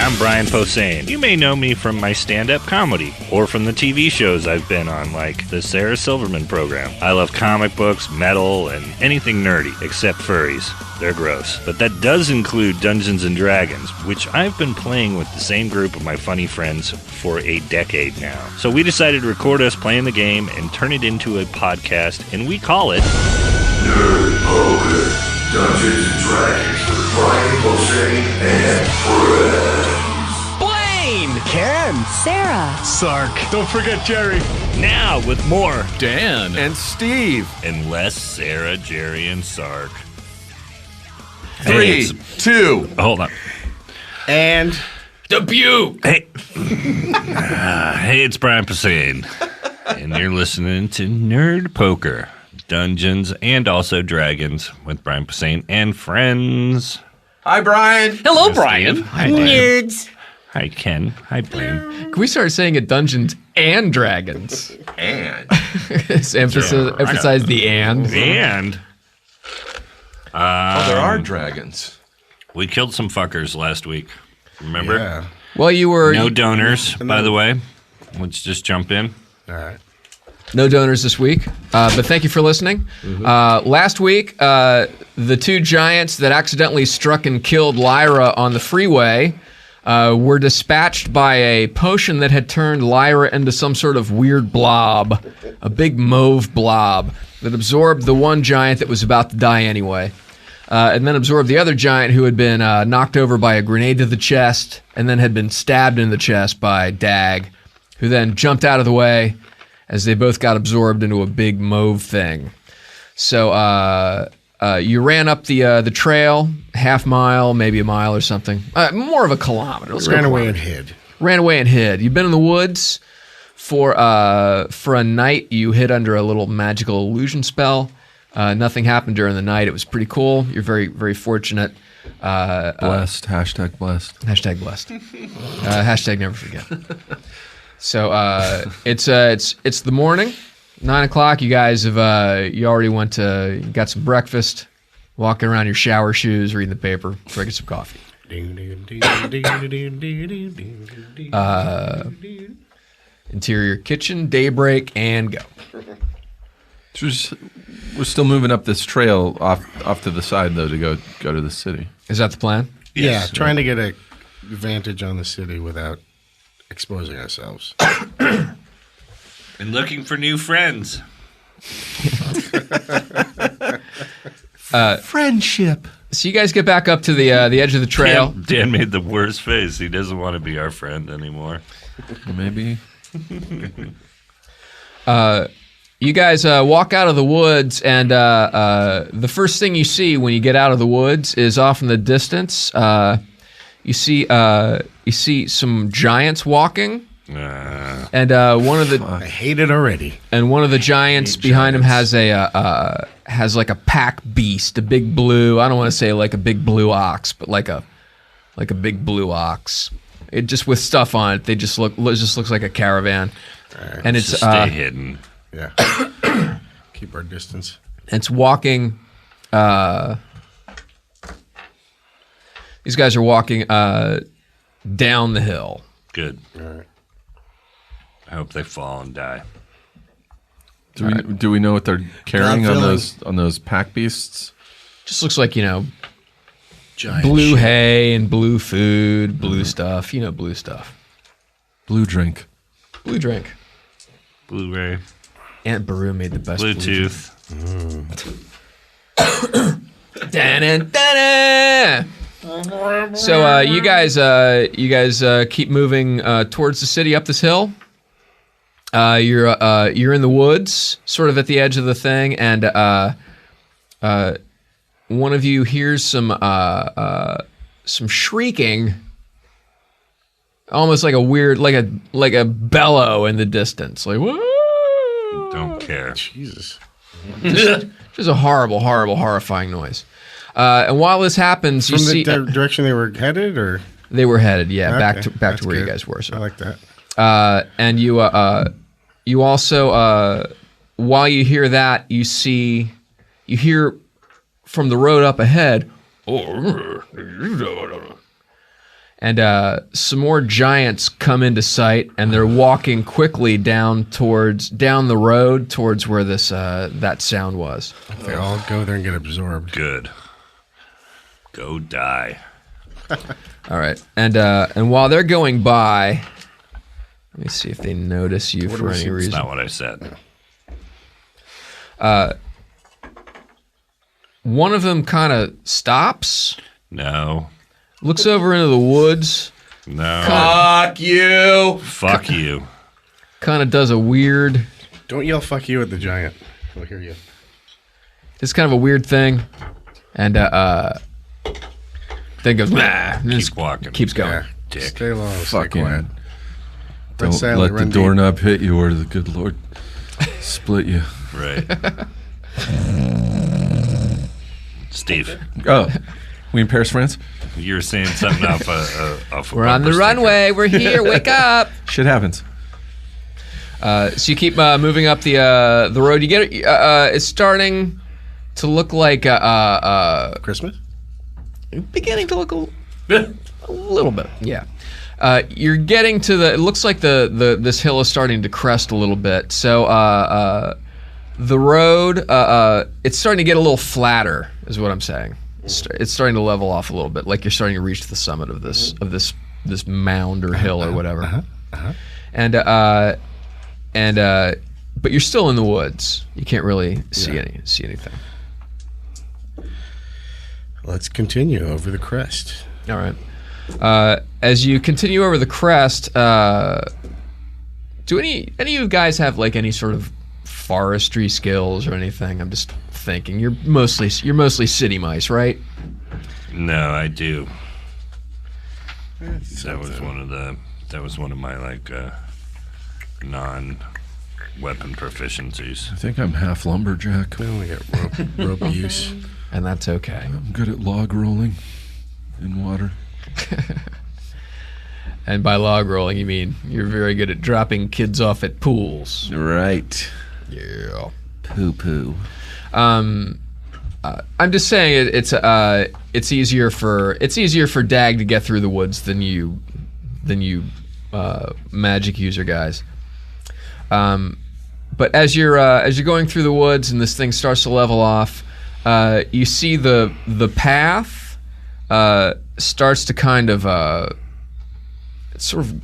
I'm Brian Posehn. You may know me from my stand-up comedy or from the TV shows I've been on, like the Sarah Silverman program. I love comic books, metal, and anything nerdy, except furries. They're gross. But that does include Dungeons & Dragons, which I've been playing with the same group of my funny friends for a decade now. So we decided to record us playing the game and turn it into a podcast, and we call it Nerd Poker. Dungeons & Dragons with Brian Posehn and friends. Blaine! Ken! Sarah! Sark. Don't forget Jerry. Now with more Dan. And Steve. and less Sarah, Jerry, and Sark. 3, 2. Hold on. And Debut. Hey. Hey, it's Brian Posehn. And you're listening to Nerd Poker, Dungeons and also Dragons with Brian Posehn and friends. hi, Brian. Hello, Hi, Brian. Steve. Hi, Dan. Nerds! Hi, Ken. Hi, Blaine. Can we start saying it Dungeons and Dragons? And Emphasize the and. And there are dragons. we killed some fuckers last week. Remember? Yeah. Well, you were No donors, by the way. Let's just jump in. All right. no donors this week, but thank you for listening. Last week, the two giants that accidentally struck and killed Lyra on the freeway were dispatched by a potion that had turned Lyra into some sort of weird blob, a big mauve blob that absorbed the one giant that was about to die anyway. And then absorbed the other giant who had been knocked over by a grenade to the chest and then had been stabbed in the chest by Dag, who then jumped out of the way as they both got absorbed into a big mauve thing. So you ran up the trail, half mile, maybe a mile or something. More of a kilometer. Let's go Ran away and kilometer. hid. Ran away and hid. You've been in the woods for a night. You hid under a little magical illusion spell. Nothing happened during the night. It was pretty cool. You're very, very fortunate. Blessed. Hashtag blessed. Hashtag blessed. Hashtag never forget. So it's the morning, 9 o'clock. You guys have you already you got some breakfast, walking around your shower shoes, reading the paper, drinking some coffee. Interior kitchen, daybreak, and go. We're still moving up this trail off to the side though to go to the city. Is that the plan? Yeah, trying to get a advantage on the city without exposing ourselves. And looking for new friends. Friendship. So you guys get back up to the edge of the trail. Dan made the worst face. He doesn't want to be our friend anymore. Maybe. You guys walk out of the woods, and the first thing you see when you get out of the woods is off in the distance. You see some giants walking, and one of the I hate it already. and one of the giants behind him has like a pack beast, a big blue. I don't want to say like a big blue ox, but like a big blue ox. It just with stuff on it. It just looks like a caravan, and it's Just stay hidden. Yeah. Keep our distance. It's walking. These guys are walking down the hill. Good. All right. I hope they fall and die. Do we know what they're carrying on feeling- those pack beasts? Just looks like, Giant blue shit. hay and blue food, blue stuff. Blue stuff. Blue drink. Blue drink. Blu-ray, Aunt Beru made the best blue drink. Bluetooth. So you guys keep moving towards the city up this hill. You're in the woods, sort of at the edge of the thing, and one of you hears some shrieking, almost like a weird, like a bellow in the distance, like whoa. Don't care. Jesus. Just a horrible, horrible, horrifying noise. And while this happens, you From see the direction they were headed, or they were headed, back Okay, to that's where you good. guys were. So. I like that. And you also while you hear that, you hear from the road up ahead, and and some more giants come into sight, and they're walking quickly down the road towards where this that sound was. They all go there and get absorbed. Good. Go die. All right, and while they're going by, let me see if they notice you for any That's reason. not what I said. One of them kind of stops, No. looks over into the woods, No. Fuck you. Fuck you. kind of does a weird. Don't yell "fuck you" at the giant. We'll hear you. It's kind of a weird thing, and then goes. "Nah," and just Keep walking. keeps going. Yeah. Dick. Stay low. Stay Fucking quiet. don't silent, let the run deep. doorknob hit you, or the good Lord split you. Right. Steve, Oh, we in Paris, France? you were saying something off a We're on the bumper sticker. runway. We're here. Wake up. Shit happens. So you keep moving up the road. You get it's starting to look like Christmas? beginning to look a little bit. Yeah. You're getting to the. It looks like this hill is starting to crest a little bit. So the road it's starting to get a little flatter, is what I'm saying. It's starting to level off a little bit, like you're starting to reach the summit of this mound or hill or whatever. And but you're still in the woods. You can't really see anything. Let's continue over the crest. All right. As you continue over the crest, do any of you guys have like any sort of forestry skills or anything? I'm just thinking. You're mostly city mice, right? No, I do. That was one of my like non-weapon proficiencies. I think I'm half lumberjack. We only get rope use. And that's okay. I'm good at log rolling in water. And by log rolling, you mean you're very good at dropping kids off at pools. Right. Yeah. Poo-poo. I'm just saying it's easier for Dag to get through the woods than you magic user guys. But as you're going through the woods and this thing starts to level off, you see the path starts to kind of it sort of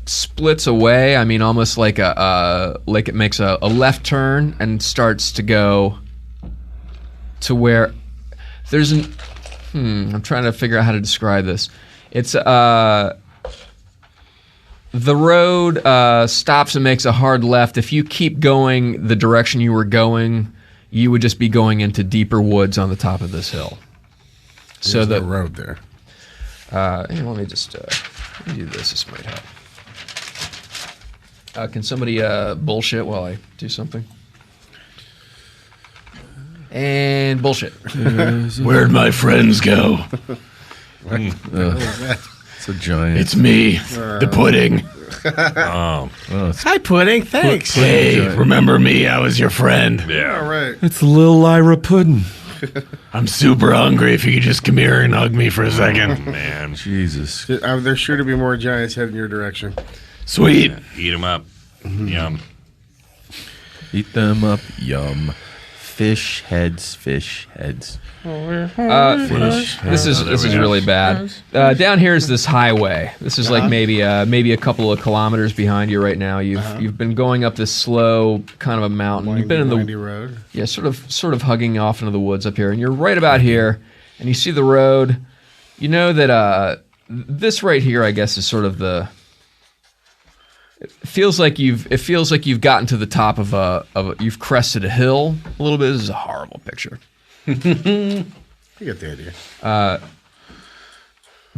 splits away. I mean, almost like like it makes a left turn and starts to go to where there's an. I'm trying to figure out how to describe this. It's the road stops and makes a hard left. If you keep going the direction you were going, you would just be going into deeper woods on the top of this hill. So There's the no road there. here, let me just let me do this. This might help. Can somebody bullshit while I do something? And bullshit. Where'd my friends go? It's a giant. It's me, the pudding. Oh, Hi, Pudding. Thanks. Hey, remember me? I was your friend. All yeah. right. It's Lil Lyra Puddin'. I'm super hungry. If you could just come here and hug me for a second. Man, Jesus. There's sure to be more giants heading your direction. Sweet. eat them up. Yum. Eat them up. Yum. Fish heads, fish heads. This is really bad. Down here is this highway. This is like maybe a couple of kilometers behind you right now. You've been going up this slow kind of a mountain. You've been in Windy the road. sort of hugging off into the woods up here, and you're right about here, and you see the road. You know that this right here, I guess, is sort of the. It feels like you've gotten to the top of you've crested a hill a little bit. This is a horrible picture. You get the idea.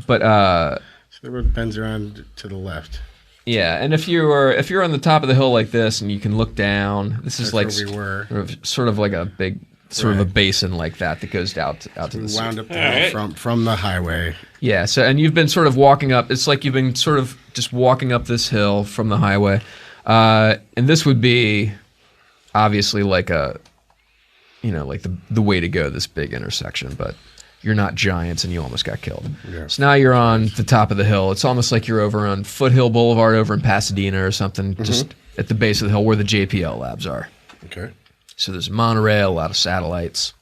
But So the road bends around to the left. yeah, and if you're on the top of the hill like this and you can look down, this is That's like where we were. sort of like a big sort of a basin like that goes out to the We sea. wound up the hill from the highway. Yeah, so and you've been sort of walking up. It's like you've been sort of just walking up this hill from the highway, and this would be obviously like like the way to go. This big intersection, but you're not giants and you almost got killed. Yeah. So now you're on the top of the hill. It's almost like you're over on Foothill Boulevard over in Pasadena or something, just at the base of the hill where the JPL labs are. Okay. So there's a monorail, a lot of satellites.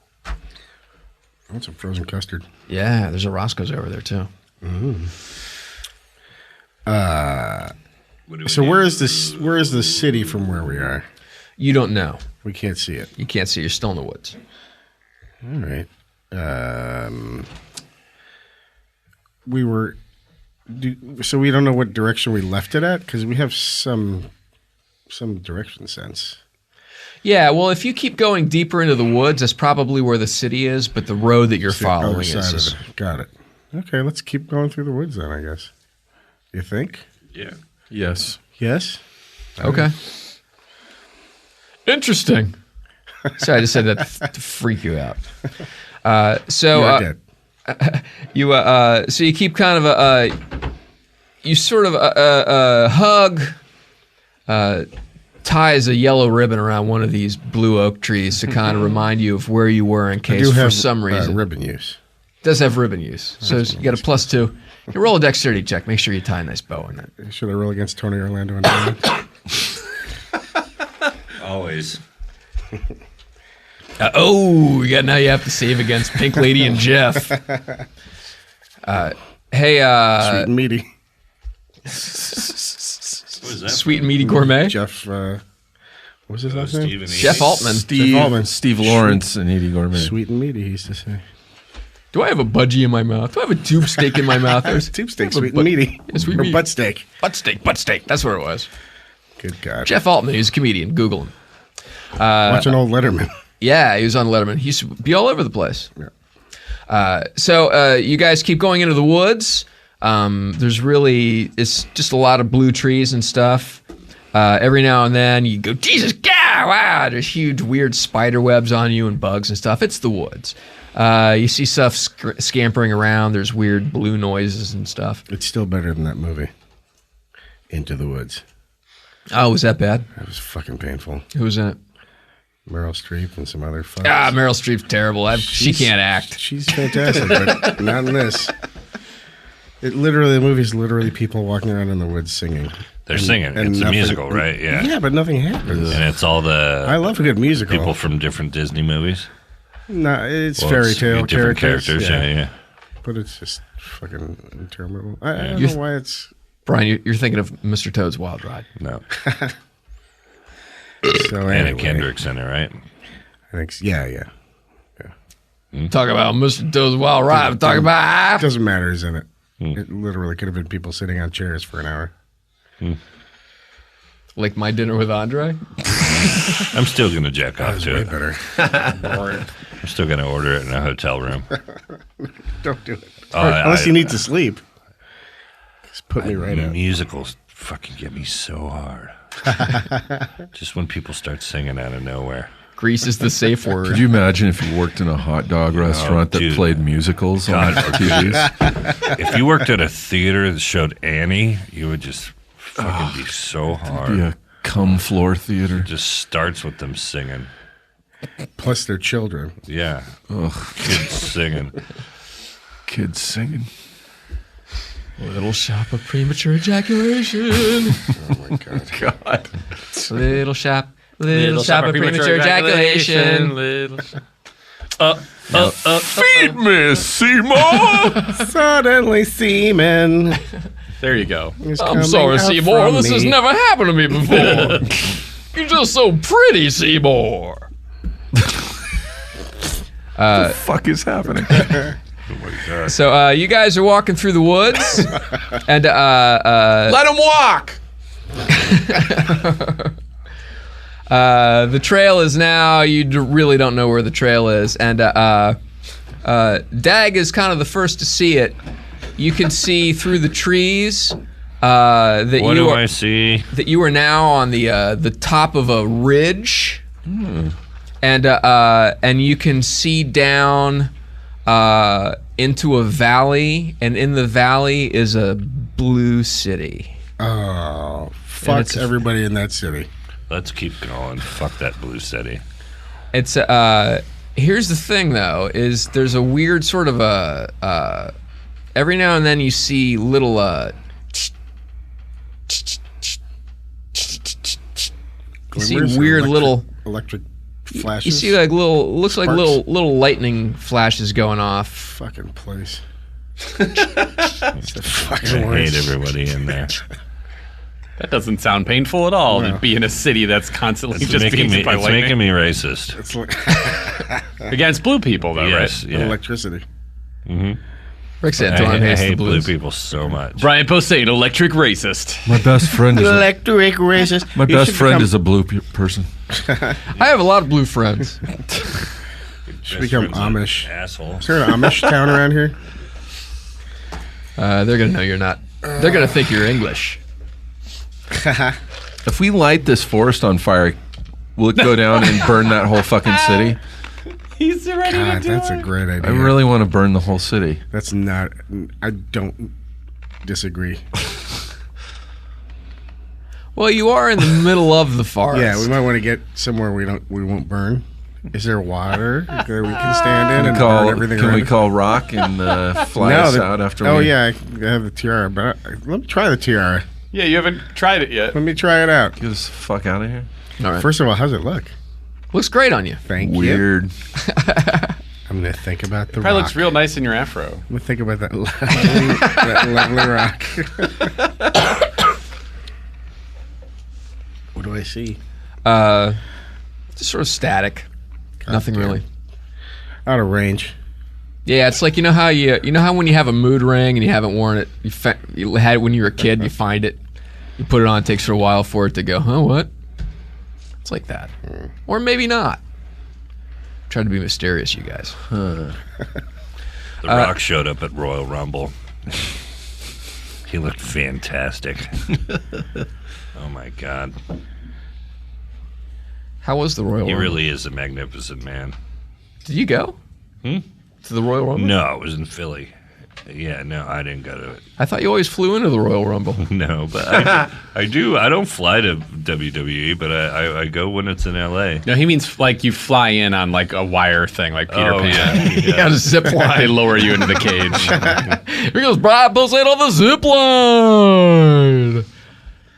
That's some frozen custard. Yeah, there's a Roscoe's over there too. So where is this? Where is the city from where we are? You don't know. We can't see it. You can't see. You're still in the woods. All right. We were. So we don't know what direction we left it at because we have some direction sense. Yeah, well, if you keep going deeper into the woods, that's probably where the city is, but the road that you're following Other side is. of it. Got it. Okay, let's keep going through the woods then, I guess. You think? Yeah. Yes. Yes? Okay. Interesting. Sorry, I just said that to freak you out. So You're dead. so you keep kind of you sort of hug ties a yellow ribbon around one of these blue oak trees to kind of remind you of where you were in I case do for have some reason. ribbon use. It does have ribbon use. So you got a +2. You roll a dexterity check. Make sure you tie a nice bow in it. Should I roll against Tony Orlando and Diamond? Always. Now you have to save against Pink Lady and Jeff. Hey, Sweet and meaty. What is that? Sweet and Meaty Gourmet. Jeff, what was his last name? Stephen E. Jeff Altman. Steve Altman. Steve Lawrence and Edie Gourmet. Sweet and meaty, he used to say. Do I have a budgie in my mouth? Do I have a tube steak in my mouth? Tube steak, sweet and meaty. Yeah, sweet Or meaty. butt steak. Butt steak. That's what it was. Good God. Jeff Altman, he's a comedian. Google him. Watch an old Letterman. Yeah, he was on Letterman. He used to be all over the place. Yeah. So you guys keep going into the woods. It's just a lot of blue trees and stuff. Every now and then you go, Jesus, God, wow, there's huge weird spider webs on you and bugs and stuff. It's the woods. You see stuff scampering around. There's weird blue noises and stuff. It's still better than that movie, Into the Woods. Oh, was that bad? That was fucking painful. Who was in it? Meryl Streep and some other fucks. Meryl Streep's terrible. She can't act. She's fantastic, but not in this. The movie's literally people walking around in the woods singing. They're singing. It's a musical, right? Yeah. Yeah, but nothing happens. And it's all I the love a good musical. people from different Disney movies. No, it's Well, fairy it's tale different characters. Yeah. But it's just fucking interminable. I don't You know why it's Brian, you're thinking of Mr. Toad's Wild Ride. No. so. Anna Anyway, Kendrick's in it, right? I think. Yeah. Talk about Mr. Toad's Wild Ride. I'm talking about. It doesn't matter who's in it. It literally could have been people sitting on chairs for an hour. Like My Dinner with Andre? I'm still going to jack off That's to way it. better. I'm still going to order it in a hotel room. Don't do it. Unless You need to sleep. Just put me right out. Musicals fucking get me so hard. Just when people start singing out of nowhere. Grease is the safe word. Could you imagine if you worked in a hot dog restaurant that dude. played musicals on TVs? If you worked at a theater that showed Annie, you would just fucking be so hard. Be a cum floor theater. Just starts with them singing. Plus their children. Yeah. Kids singing. Kids singing. Little shop of premature ejaculation. Oh my God. God. Little shop of premature ejaculation. Feed me, Seymour! Suddenly semen. There you go. is I'm coming sorry, out Seymour. from This has me. never happened to me before. You're just so pretty, Seymour. What the fuck is happening? Oh my God. So you guys are walking through the woods, and Let him walk. the trail is now. You really don't know where the trail is, and Dag is kind of the first to see it. You can see through the trees that What you do are, I see? that you are now on the top of a ridge, and you can see down into a valley, and in the valley is a blue city. Oh, fuck it's a- everybody in that city. Let's keep going. Fuck that blue city. It's Here's the thing, though, is there's a weird sort of a every now and then you see little you see Glimmers or weird little electric flashes. you see like little looks like Sparks? little lightning flashes going off. Fucking place. It's the fucking I hate worst. everybody in there. That doesn't sound painful at all No. to be in a city that's constantly It's just being making me. hit by It's lightning. making me racist. It's like Against blue people, though, Yes. right? Yeah. electricity. Rick I, Santorum hates hate the blue blues. people so much. Brian Posehn, electric racist. My best friend is Electric racist. my You best should friend become- is a blue person. I have a lot of blue friends. should become Best friend's an Amish. asshole. Is there an Amish town around here? They're gonna know you're not. They're gonna think you're English. If we light this forest on fire, will it go down and burn that whole fucking city? He's ready God, that's a great idea. I really want to burn the whole city. That's not. I don't disagree. Well, you are in the middle of the forest. Yeah, we might want to get somewhere we won't burn. Is there water that we can stand in and burn everything Can around we us? call Rock and fly us out after Oh we... yeah, I have the tiara, but let me try the tiara. Yeah, you haven't tried it yet. Let me try it out. Get us the fuck out of here. All right. First of all, how's it look? Looks great on you. Thank you. Weird. I'm gonna think about the Probably rock. looks real nice in your afro. I'm gonna think about that lovely rock. What do I see? Just sort of static. Nothing damn. really. Out of range. Yeah, it's like you know how when you have a mood ring and you haven't worn it, you had it when you were a kid, you find it, you put it on, it takes for a while for it to go, huh? What? It's like that, or maybe not. Try to be mysterious, you guys. The Rock showed up at Royal Rumble. He looked fantastic. Oh my God. How was the Royal He Rumble? really is a magnificent man. Did you go to the Royal Rumble? No, it was in Philly. Yeah, no, I didn't go to it. I thought you always flew into the Royal Rumble. No, but I do. I don't fly to WWE, but I go when it's in LA. No, he means like you fly in on like a wire thing, like Peter Oh, Pan. You got a zip They line. lower you into the cage, Here goes Brian Posehn on the zip line.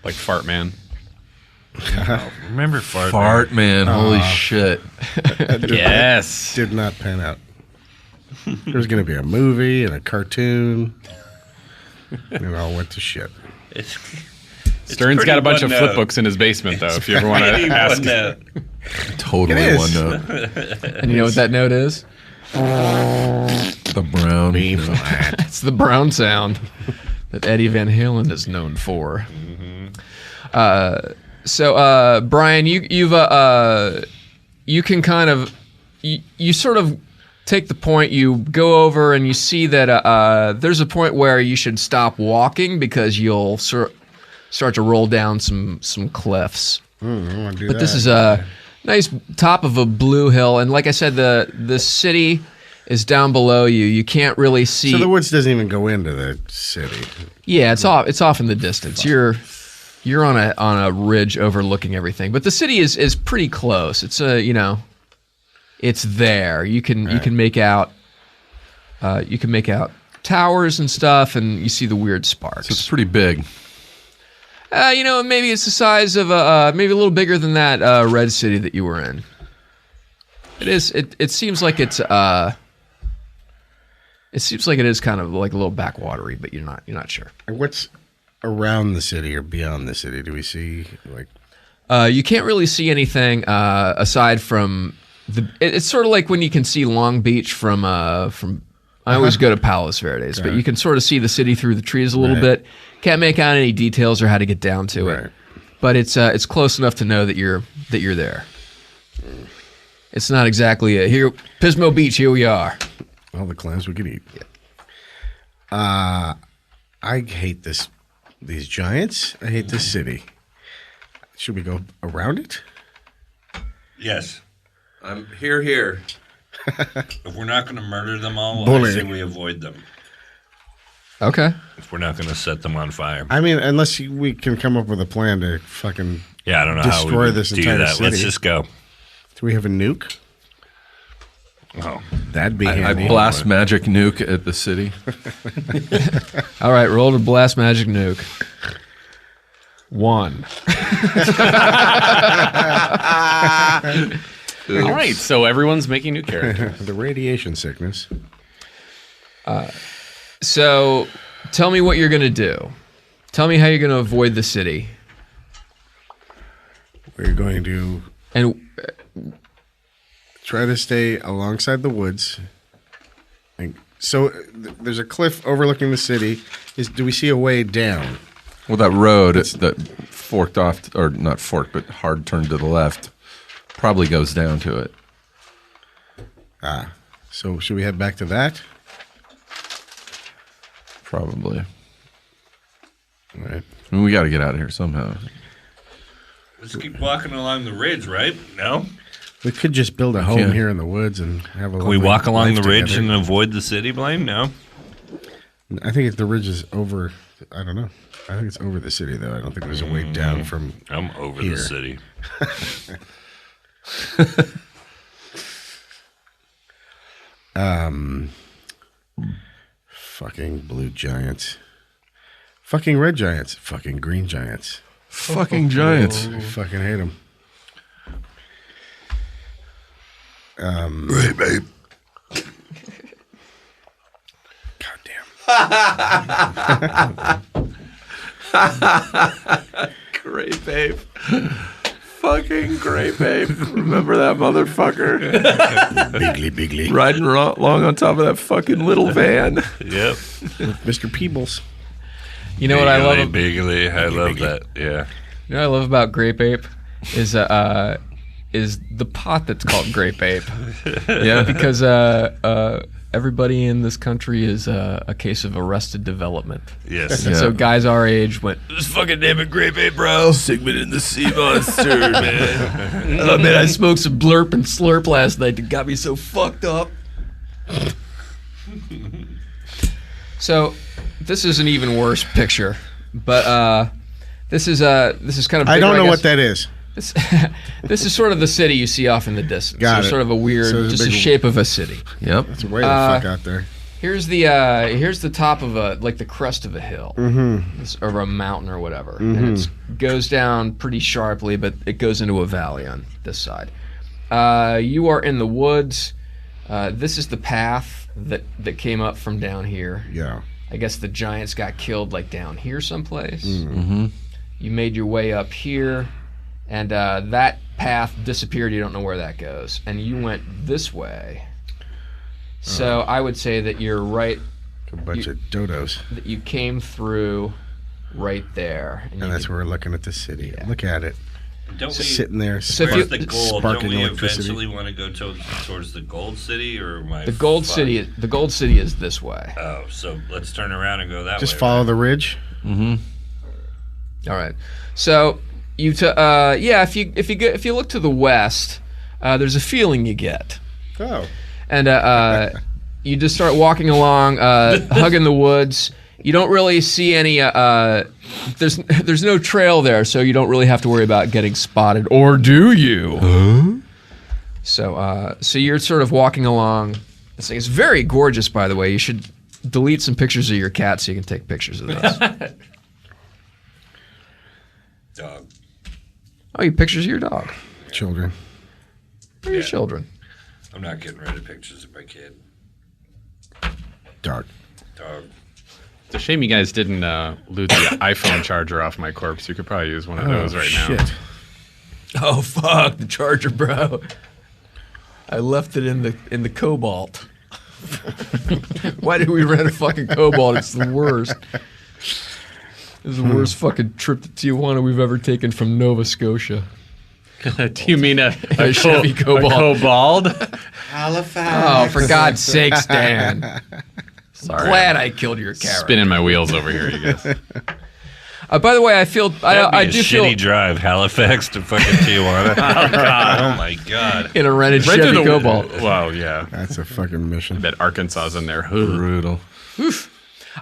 like Fart Man. Remember Fart? Fart, man. Holy shit. Yes. Did not pan out. There was going to be a movie and a cartoon, and it all went to shit. It's Stern's got a bunch of pretty flip books in his basement, though. If you ever want to ask. Totally It is. one note. And you know what that note is? The brown. B note. flat. It's the brown sound that Eddie Van Halen is known for. So, Brian, you can kind of you sort of take the point. You go over and you see that there's a point where you should stop walking because you'll start to roll down some cliffs. I want to do But that. this is a nice top of a blue hill, and like I said, the city is down below you. You can't really see. So the woods doesn't even go into the city. Yeah, it's off. It's off in the distance. You're on a ridge overlooking everything, but the city is pretty close. It's it's there. You can make out towers and stuff, and you see the weird sparks. So it's pretty big. Maybe it's the size of maybe a little bigger than that red city that you were in. It is. It seems like it's. It seems like it is kind of like a little backwatery, but you're not sure. And what's around the city or beyond the city? Do we see like? You can't really see anything aside from the. It's sort of like when you can see Long Beach from. I always go to Palos Verdes, but you can sort of see the city through the trees a little Right. bit. Can't make out any details or how to get down to it, Right. but it's close enough to know that you're there. It's not exactly here, Pismo Beach. Here we are. All the clams we could eat. I hate these giants. I hate this city. Should we go around it? Yes. I'm here. If we're not going to murder them all, Bully. I say we avoid them. Okay. If we're not going to set them on fire. I mean, unless we can come up with a plan to fucking. Yeah, I don't know how we Destroy would this do entire that. Let's city. just go. Do we have a nuke? Oh, That'd be I handy. blast magic nuke at the city. All right, roll to blast magic nuke. 1. All right, so everyone's making new characters. The radiation sickness. So, tell me what you're going to do. Tell me how you're going to avoid the city. We're going to And try to stay alongside the woods. And so there's a cliff overlooking the city. Do we see a way down? Well, that road that forked off, or not forked, but hard turned to the left, probably goes down to it. So should we head back to that? Probably. All right. I mean, we got to get out of here somehow. let's keep walking along the ridge, right? No? We could just build a home can. here in the woods and have a. Can we walk along the ridge together. and avoid the city, Blaine? No? I think if the ridge is over. I don't know. I think it's over the city, though. I don't think there's a way down from. I'm over Here. the city. Fucking blue giants. Fucking red giants. Fucking green giants. Fucking giants. I fucking hate them. Great, babe. Great babe. Fucking great babe. Remember that motherfucker? Bigly. Riding along on top of that fucking little van. Yep. Mr. Peebles. you know what I love? Bigly. I love that. Yeah. You know what I love about Grape Ape is the pot that's called Grape Ape. Yeah. Because everybody in this country is a case of arrested development. Yes. And so guys our age went, "This fucking damn it, Grape Ape, bro. Sigmund and the Sea Monster, man. Oh man, I smoked some Blurp and Slurp last night that got me so fucked up." So, this is an even worse picture, but this is kind of. I bigger, don't know guess. what that is. This is sort of the city you see off in the distance. Got so it. Sort of a weird, So there's a just the big- shape of a city. Yep. It's way the fuck out there. Here's the top of the crest of a hill, or a mountain or whatever, and it goes down pretty sharply, but it goes into a valley on this side. You are in the woods. This is the path that came up from down here. Yeah. I guess the giants got killed like down here someplace. You made your way up here, and that path disappeared. You don't know where that goes, and you went this way. So I would say that you're right. A bunch of dodos. That you came through right there, And that's where we're looking at the city. Look at it. Don't we, Sitting there. So if where's you- the gold? sparking Don't we electricity. eventually want to go towards the gold city, or am I the gold fucked? city. The gold city is this way. Oh, so let's turn around and go that way. Just follow the ridge. All right. So if you look to the west, there's a feeling you get. Oh. And you just start walking along, hugging the woods. You don't really see any. There's no trail there, so you don't really have to worry about getting spotted, or do you? So you're sort of walking along. This thing is very gorgeous, by the way. You should delete some pictures of your cat so you can take pictures of this. Dog. Oh, you pictures of your dog. Children. Or your children. I'm not getting rid of pictures of my kid. Dark. Dog. It's a shame you guys didn't loot the iPhone charger off my corpse. You could probably use one of those right now. Shit. Oh fuck, the charger, bro. I left it in the Cobalt. Why did we rent a fucking Cobalt? It's the worst. This is the worst fucking trip to Tijuana we've ever taken from Nova Scotia. Do you mean a Chevy Cobalt. Cobalt? Oh, for God's sakes, Dan. Sorry. Glad I killed your carrot. Spinning my wheels over here, you guys. By the way, I feel I do shitty feel drive, Halifax to fucking Tijuana. Oh god! Oh my god! in a rented Right Chevy through Cobalt. Wow, yeah. That's a fucking mission. Bet Arkansas's in there. Brutal.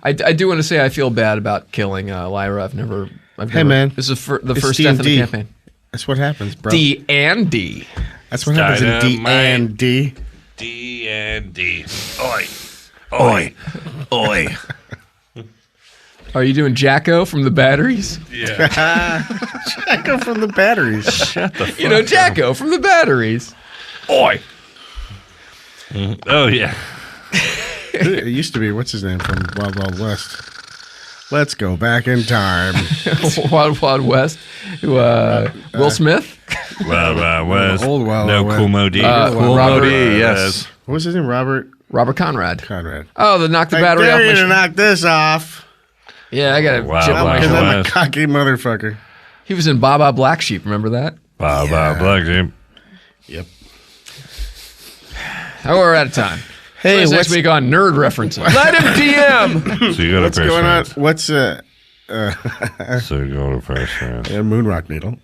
I do want to say I feel bad about killing Lyra. I've never. man. This is the It's first death of the D&D. campaign. That's what happens, bro. D and D. That's what happens in D Dynamite. and D. D&D. Oi. Oi. Oi. Are you doing Jacko from the Batteries? I go from the batteries. You know Jacko from the Batteries. Oi. Oh, yeah. It used to be, what's his name from Wild Wild West? Let's go back in time. Wild Wild West. Will Smith. Wild West. Old Wild No West. Kumo D. Robert, yes. What was his name? Robert Robert Conrad. Conrad. Oh, the knock the I battery dare you off to my knock this off. Yeah, I got to Wow, chip wow, my Because shoulder. I'm a West. cocky motherfucker. He was in Baba Black Sheep. Remember that? Bob Black Sheep. Yep. Oh, we're out of time. Hey, Next what's, week on Nerd References. Let him DM. So you got what's a going on? first What's So you go to first round. Moon Rock Needle?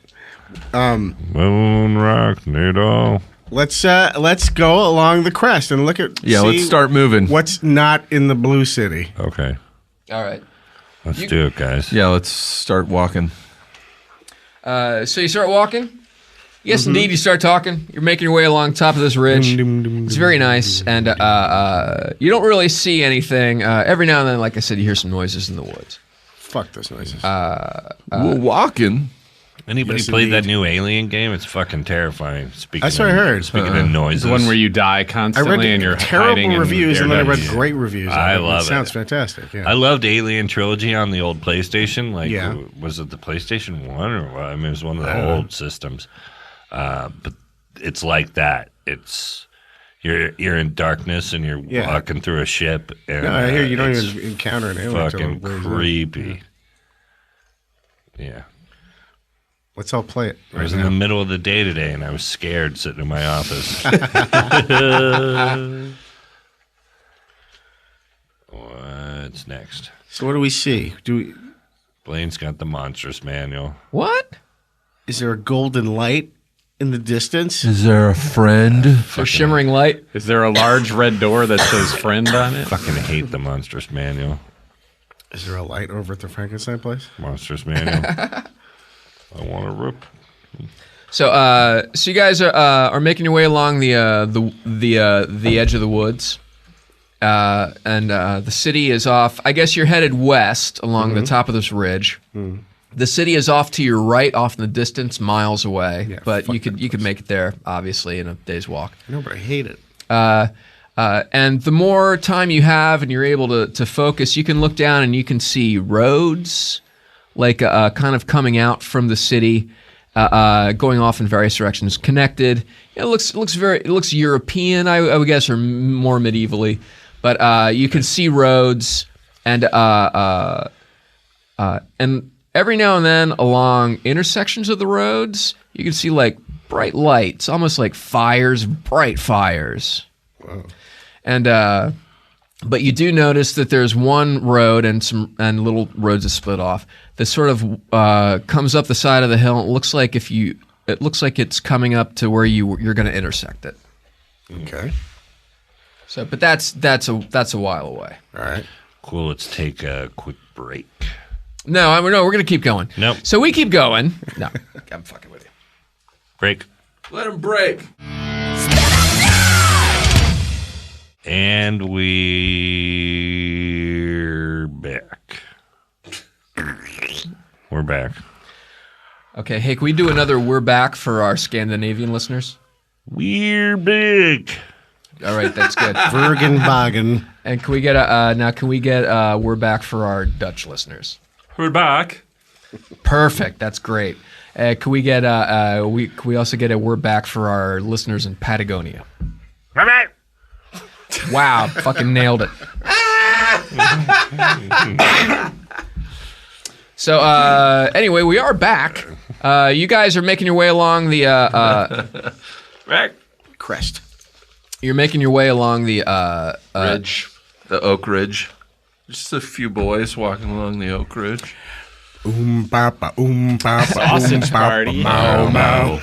Moon Rock Needle. Let's go along the crest and look at Let's start moving. what's not in the Blue City. Okay. All right. Let's do it, guys. Yeah, let's start walking. So you start walking. Yes, indeed. You start talking. You're making your way along top of this ridge. It's very nice, and you don't really see anything. Every now and then, like I said, you hear some noises in the woods. Fuck those noises. We're walking. Anybody Yes, played indeed. that new Alien game? It's fucking terrifying. Speaking That's what I heard. Speaking of noises. The one where you die I constantly and you're read hiding terrible in reviews and then I read daredevils. great reviews. I of it. love It sounds it. fantastic. Yeah. I loved Alien Trilogy on the old PlayStation. Like, Yeah. was it the PlayStation 1 or what? I mean, it was one of the old systems. But it's like that. It's you're in darkness and you're Yeah. walking through a ship. And, No, I hear you don't it's even encounter an alien. until fucking it wears in. creepy. Yeah. Let's all play it I right was in now. the middle of the day today, and I was scared sitting in my office. What's next? So what do we see? Blaine's got the monstrous manual. What? Is there a golden light in the distance? Is there a friend? For shimmering light. Is there a large red door that says friend on it? Fucking hate the monstrous manual. Is there a light over at the Frankenstein place? Monstrous manual. I want to rip. So, so you guys are making your way along the edge of the woods, and the city is off. I guess you're headed west along the top of this ridge. The city is off to your right, off in the distance, miles away. Yeah, but fuck you could make it there, obviously, in a day's walk. No, but I hate it. And the more time you have and you're able to focus, you can look down and you can see roads, like kind of coming out from the city, going off in various directions, connected. It looks European, I would guess, or more medievally. But you can see roads, and every now and then along intersections of the roads, you can see like bright lights, almost like fires, bright fires. Wow. And but you do notice that there's one road and little roads that split off that sort of comes up the side of the hill. It looks like it's coming up to where you're going to intersect it. Okay. So, but that's a while away. All right. Cool. Let's take a quick break. No, we're going to keep going. Nope. So we keep going. No, I'm fucking with you. Break. Let him break. And we're back. We're back. Okay, hey, can we do another "We're Back" for our Scandinavian listeners? We're back. All right, that's good. Bergenbagen. And can we get "We're Back" for our Dutch listeners? We're back. Perfect. That's great. Can we get can we also get a "We're Back" for our listeners in Patagonia? We're back. Wow, fucking nailed it. So anyway, we are back. You guys are making your way along the Back. Crest. you're making your way along the Ridge. The Oak Ridge. Just a few boys walking along the Oak Ridge. Papa, papa, Sausage party. Mow, mow.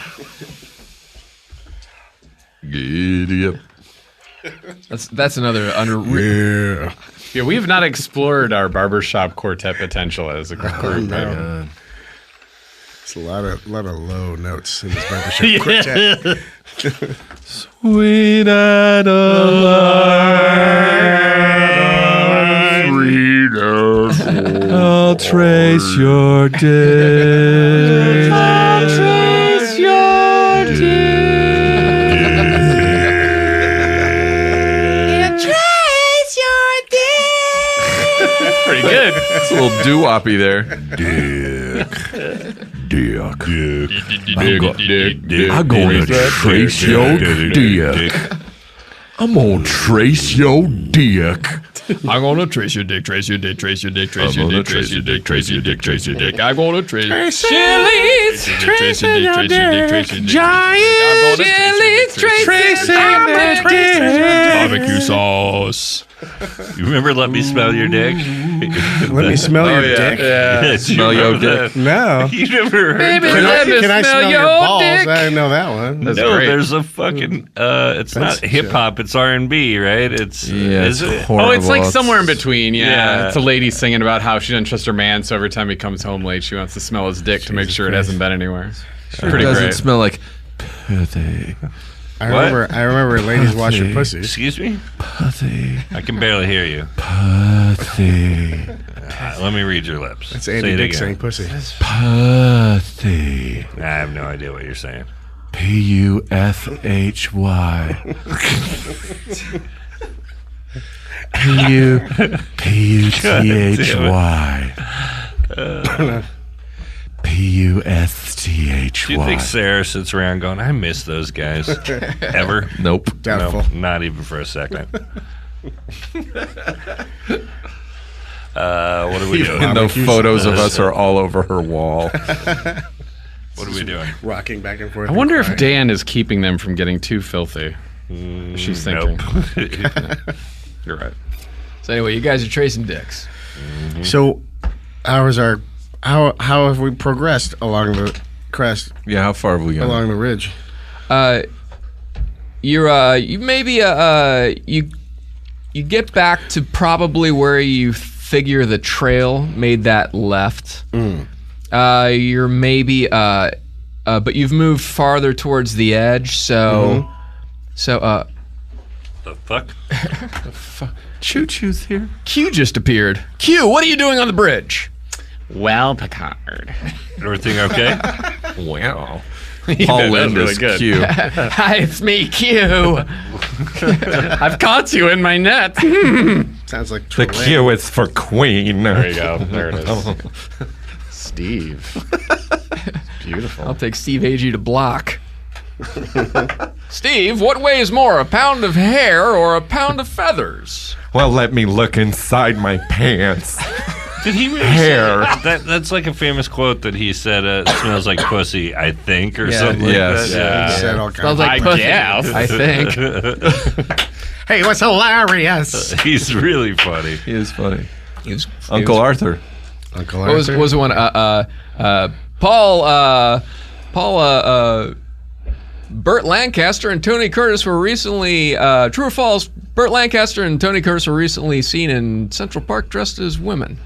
Giddy up. that's another Yeah. Yeah, we have not explored our barbershop quartet potential as a group. No. It's a lot of low notes in this barbershop quartet. Sweet Adeline, I'll trace your dick. I'll trace your Pretty good. It's a little doo-woppy there. I'm gonna trace your dick. I'm gonna trace your dick. I'm gonna trace your dick, trace your dick, trace your dick, trace your dick, trace your dick, trace your dick, trace your dick. I'm gonna trace Chili's, tracing your dick, trace your dick. Giant Chili's, tracing your dick. Barbecue sauce. You remember Let Me Smell Your Dick? Let me smell your dick. Yeah, Smell your dick. No. You never heard Baby, that? let me Can I smell smell your your balls? dick. I didn't know that one. That's No, great. there's a fucking. It's not hip hop. It's R&B, right? It's Yeah, is it's it? horrible. Oh, it's like somewhere in between. Yeah. Yeah. It's a lady singing about how she doesn't trust her man, so every time he comes home late, she wants to smell his dick to make sure it hasn't been anywhere. It Pretty doesn't great. smell like putty. I remember ladies wash your pussy. Excuse me? Putty. I can barely hear you. Putty. Let me read your lips. It's Say Andy it Dick again. saying pussy. Putty. I have no idea what you're saying. P-U-F-H-Y. P-U-T-H-Y. P-U-S-T-H-Y. Do you think Sarah sits around going, I miss those guys? Ever? Nope. Doubtful. No, not even for a second. What are we doing? And the photos of us are all over her wall. What are we doing? Rocking back and forth. I wonder if Dan is keeping them from getting too filthy. She's thinking. Nope. You're right. So anyway, you guys are tracing dicks. So, how have we progressed along the crest, Yeah, how far have we gone? along the ridge? You maybe you get back to probably where you figure the trail made that left. You're maybe but you've moved farther towards the edge, so The fuck? Choo-choo's here. Q just appeared. Q, what are you doing on the bridge? Well, Picard. Everything okay? Wow. Yeah, Paul that was Lind really is good. cute. Hi, it's me, Q. I've caught you in my net. Sounds like The Trelane. Q is for queen. There you go. There it is. Steve. Beautiful. I'll take Steve Agee to block. Steve, what weighs more, a pound of hair or a pound of feathers? Well, let me look inside my pants. Did he really Hair. say that? That's like a famous quote that he said, smells like pussy, I think, or something yes. like that. He said all Smells kinds. like I pussy, guess. I think. Hey, what's hilarious? He's really funny. He is funny. He was- Uncle Arthur. Uncle What was the one? Burt Lancaster and Tony Curtis were recently, true or false, Burt Lancaster and Tony Curtis were recently seen in Central Park dressed as women.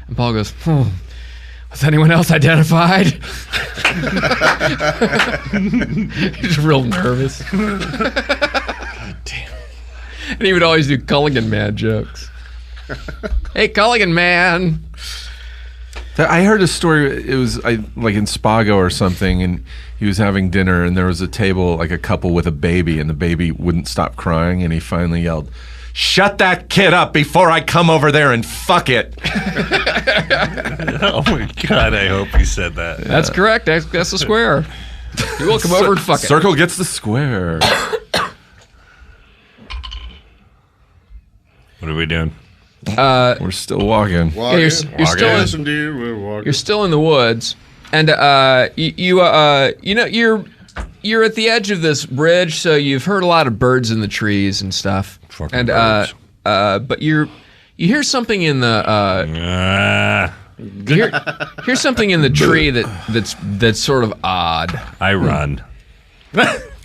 And Paul goes, was anyone else identified? He's real nervous. Damn. And he would always do Culligan Man jokes. Hey, Culligan Man. I heard a story. It was like in Spago or something, and he was having dinner, and there was a table, like a couple with a baby, and the baby wouldn't stop crying, and he finally yelled, "Shut that kid up before I come over there and fuck it." Oh my God, I hope he said that. That's correct. That's the square. You will come over and fuck it. Circle gets the square. What are we doing? We're still walking. Yeah, you're still in, you're still in the woods, and you're at the edge of this bridge, so you've heard a lot of birds in the trees and stuff. Fucking And birds. but you hear something in the hear something in the tree that's sort of odd. I run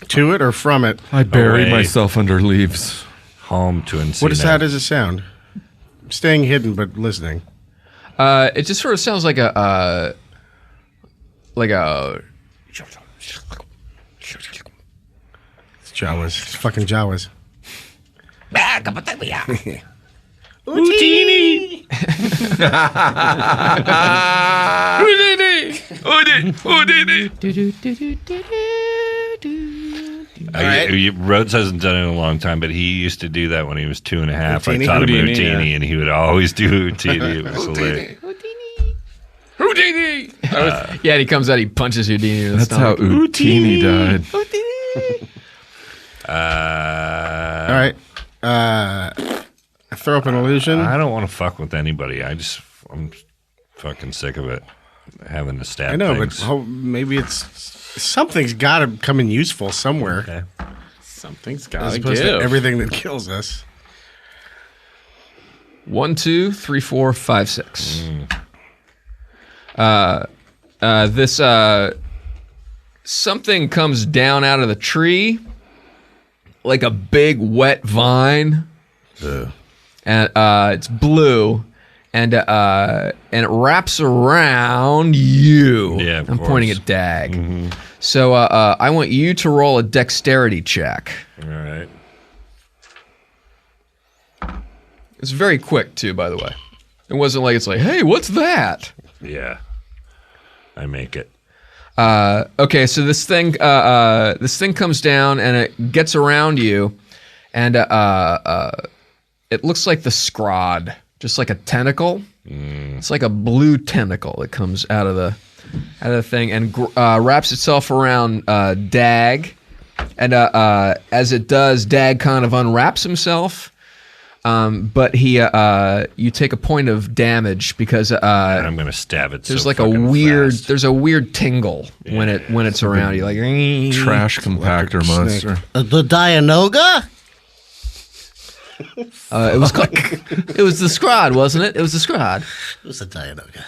To it or from it? I bury Away. myself under leaves. home to Encino. What is how does it sound? Staying hidden but listening. It just sort of sounds like a Jawas. It's fucking Jawas. Houdini! Rhodes hasn't done it in a long time, but he used to do that when he was 2.5. Houdini? I taught him Houdini, Houdini, and he would always do Houdini. It was hilarious. Houdini! Yeah, and he comes out, he punches Houdini in the That's how stomach. Houdini died. All right. Throw up an illusion. I don't want to fuck with anybody. I'm fucking sick of it. Having to stab I know, things. but maybe it's something's got to come in useful somewhere. Okay. Something's As gotta opposed give. to everything that kills us. 1, 2, 3, 4, 5, 6. This something comes down out of the tree like a big wet vine, and it's blue, and it wraps around you. Yeah, of I'm pointing course. at Dag. So I want you to roll a dexterity check. All right. It's very quick too, by the way. It wasn't like it's like, hey, what's that? Yeah. I make it. Okay, so this thing comes down and it gets around you, and it looks like the Scrod, just like a tentacle. It's like a blue tentacle that comes out of the thing and wraps itself around Dag, and as it does, Dag kind of unwraps himself. But you take a point of damage because And I'm gonna stab it. there's so like a fucking weird fast. there's a weird tingle when it's around you, like Trash compactor monster. The Dianoga? It was the Scrod, wasn't it? It was the Scrod. It was a Dianoga.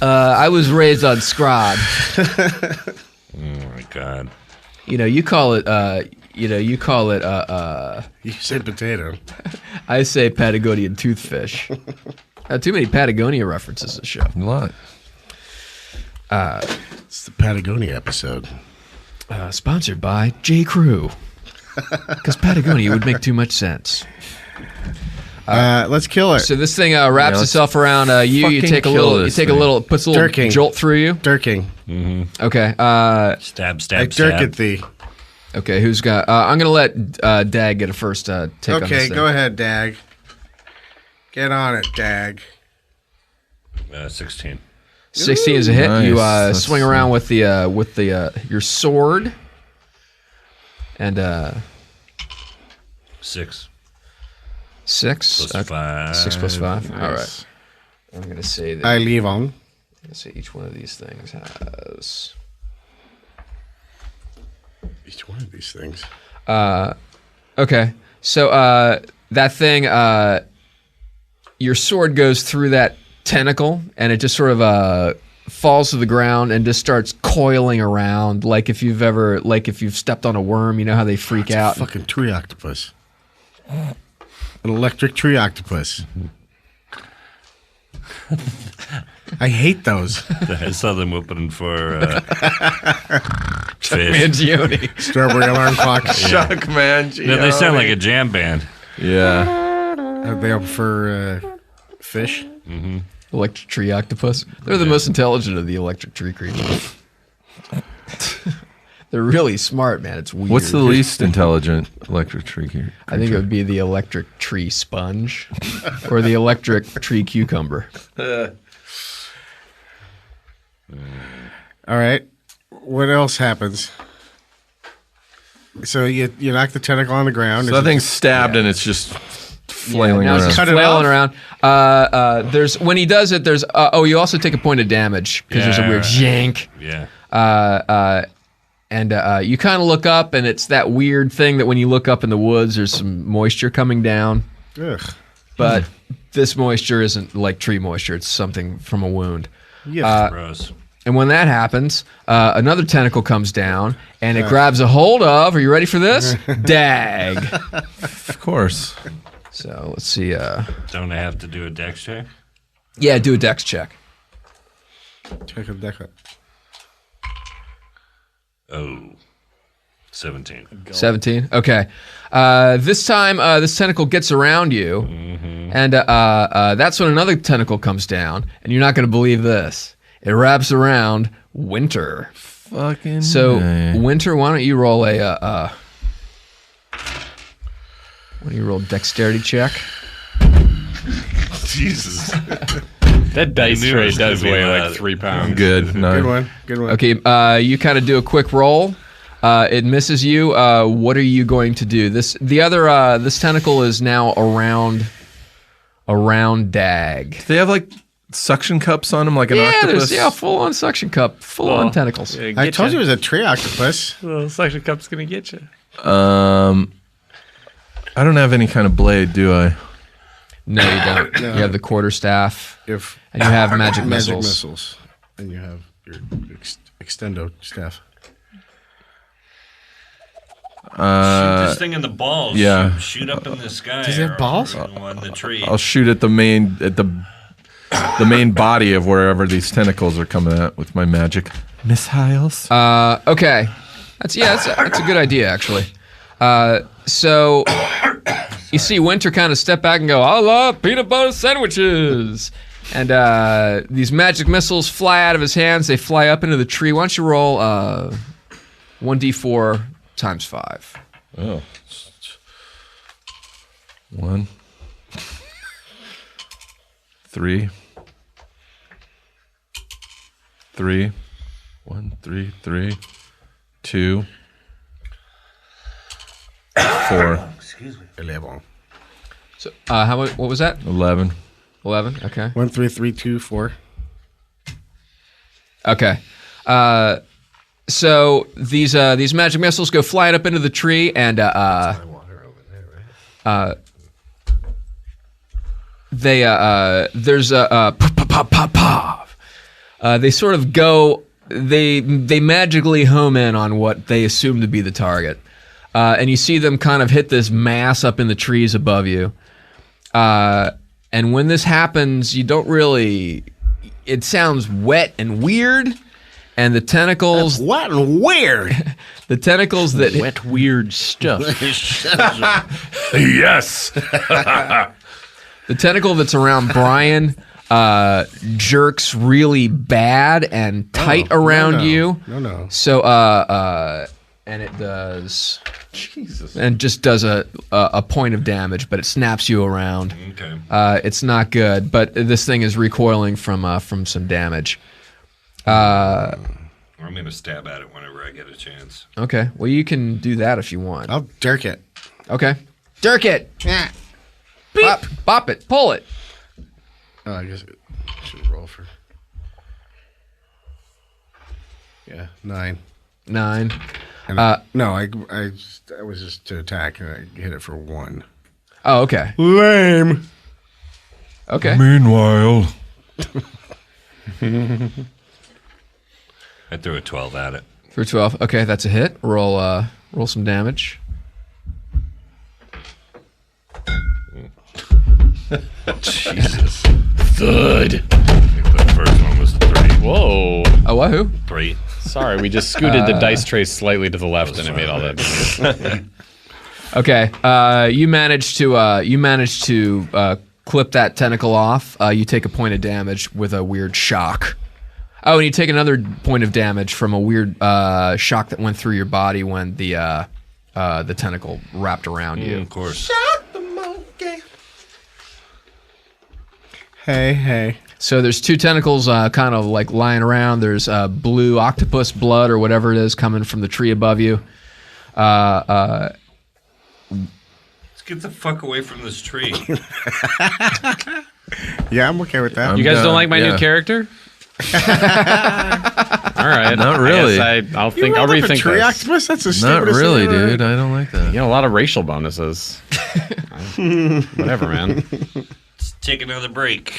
I was raised on Scrod. Oh my god. You call it You said potato. I say Patagonian toothfish. Too many Patagonia references this show. A lot. It's the Patagonia episode. Sponsored by J. Crew. Because Patagonia would make too much sense. Let's kill it. So this thing wraps let's itself around you. You fucking take a kill little. You this take a thing. little. Puts a little Dirking. jolt through you. Dirking. Okay. Stab, I stab, dirk stab. at thee. Okay. Who's got? I'm gonna let Dag get a first take on this Okay, thing. go ahead, Dag. Get on it, Dag. 16. 16 is a hit. You Nice. That's swing around with your sword, and 6 6. plus 5. 6 plus 5. All right. I'm gonna say that. I leave on. I'm gonna say each one of these things has. Each one of these things. Okay. So that thing, your sword goes through that tentacle, and it just sort of falls to the ground and just starts coiling around, like if you've stepped on a worm, you know how they freak out. Fucking tree octopus. An electric tree octopus. I hate those. I saw them opening for fish. Mangione. Strawberry alarm clock. Chuck, man. No, they sound like a jam band. Yeah. They open for fish. Electric tree octopus. They're the most intelligent of the electric tree creatures. They're really smart, man. It's weird. What's the least intelligent electric tree here? I think it would be the electric tree sponge or the electric tree cucumber. All right. What else happens? So you knock the tentacle on the ground. So that thing's stabbed and it's just flailing Now it's around. just Cut it flailing off? around. There's when he does it. There's you also take a point of damage because there's a weird yank. Yeah. And you kind of look up, and it's that weird thing that when you look up in the woods, there's some moisture coming down. Ugh. But this moisture isn't like tree moisture. It's something from a wound. Yeah. Gross. And when that happens, another tentacle comes down, and it grabs a hold of, are you ready for this? Dag. Of course. So let's see. Don't I have to do a dex check? Yeah, do a dex check. Check it, deck it. Oh. 17. 17. Okay. This time, this tentacle gets around you, and that's when another tentacle comes down, and you're not going to believe this. It wraps around Winter. Fucking. So, A. Winter, why don't you roll why don't you roll a dexterity check? Jesus. That dice knew it tray was gonna does be weigh loud. like 3 pounds. Good. No. Good one. Good one. Okay, you kind of do a quick roll. It misses you. What are you going to do? This tentacle is now around Dag. Do they have like suction cups on them like an Yeah, octopus? there's full on suction cup, full on tentacles. I told you it was a tree octopus. The suction cup's gonna get you. I don't have any kind of blade, do I? No, you don't. You have the quarterstaff, If and you have magic magic missiles. missiles, and you have your extendo staff. Shoot this thing in the balls. yeah. Shoot up in the sky. Does it have balls? On the tree. I'll shoot at the main body of wherever these tentacles are coming at with my magic missiles. Okay, that's a good idea actually. So you see Winter kind of step back and go, "I love peanut butter sandwiches," and these magic missiles fly out of his hands. They fly up into the tree. Why don't you roll 1d4 times 5? Oh. 1, 3, 3, 1, 3, 3, 2, 4, Excuse me. 11. So how much? What was that? 11. 11. Okay. 1, 3, 3, 2, 4. Okay. So these magic missiles go flying up into the tree, and they there's a they sort of go they magically home in on what they assume to be the target, and you see them kind of hit this mass up in the trees above you, and when this happens, you don't really. It sounds wet and weird. And the tentacles, What and weird? the tentacles that Wet, weird stuff. Yes. the tentacle that's around Brian jerks really bad and tight around you. No. So and it does Jesus. and just does a point of damage, but it snaps you around. Okay. It's not good, but this thing is recoiling from some damage. I'm going to stab at it whenever I get a chance. Okay, well you can do that if you want. I'll dirk it. Okay, dirk it, bop it, pull it. Oh, I guess I should roll for. Yeah, 9. 9. And no, I was just to attack, and I hit it for 1. Oh, okay. Lame. Okay. Meanwhile, I threw a 12 at it. For 12. Okay, that's a hit. Roll some damage. Jesus. Good. I think the first one was 3. Whoa. Oh, wahoo. 3. Sorry, we just scooted the dice tray slightly to the left, and it made all that noise. Okay. You managed to clip that tentacle off. You take a point of damage with a weird shock. Oh, and you take another point of damage from a weird shock that went through your body when the tentacle wrapped around you. Of course. Hey. So there's 2 tentacles kind of like lying around. There's blue octopus blood or whatever it is coming from the tree above you. Let's get the fuck away from this tree. Yeah, I'm okay with that. You guys don't like my yeah. new character? All right. Not really. I'll You rolled up a rethink tree this. octopus? That's the not stupidest really, thing ever. dude. I don't like that. You know, a lot of racial bonuses. Whatever, man. Let's take another break.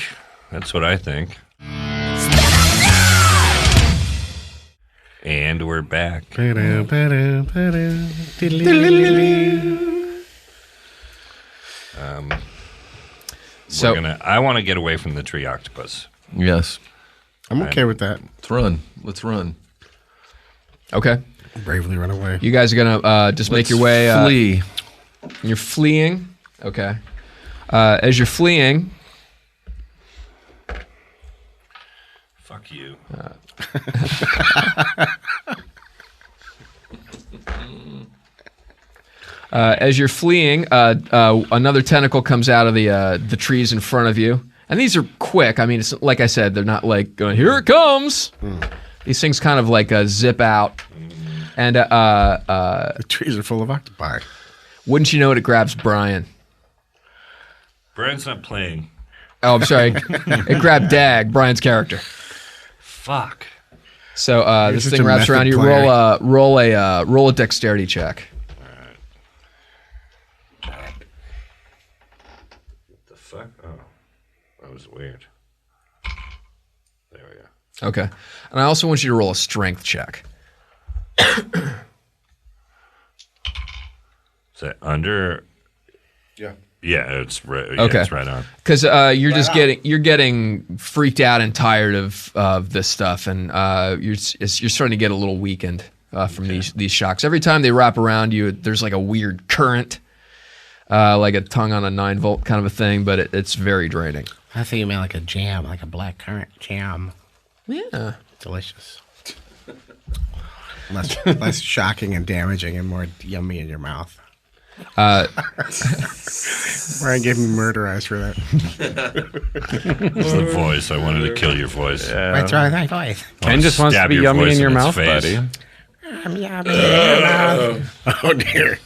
That's what I think. And we're back. So I want to get away from the tree octopus. Yes. I'm okay with that. Let's run. Let's run. okay. Bravely run away. You guys are gonna just make your way. Flee. You're fleeing. Okay. As you're fleeing, Fuck you. As you're fleeing, another tentacle comes out of the trees in front of you, and these are quick. I mean, it's like I said, they're not like going, "Here it comes." These things kind of like zip out, and The trees are full of octopi. wouldn't you know it? It grabs Brian. Brian's not playing. Oh, I'm sorry. It grabbed Dag, Brian's character. Fuck. So this just thing a wraps method around you. player. Roll a dexterity check. The fuck? Oh, that was weird. There we go. Okay, and I also want you to roll a strength check. Is that under? Yeah. Yeah, it's right. Yeah, Okay. it's right on. Because you're getting freaked out and tired of this stuff, and you're starting to get a little weakened from these shocks. Every time they wrap around you, there's like a weird current, like a tongue on a 9-volt kind of a thing, but it's very draining. I think you meant like a jam, like a black currant jam. Yeah. Delicious. Less shocking and damaging and more yummy in your mouth. Brian gave me murder eyes for that. It's the voice. I wanted to kill your voice. What's wrong with my voice? Ken just wants to Stab be your yummy voice in your its mouth, face. buddy. I'm yummy in your mouth. Oh dear.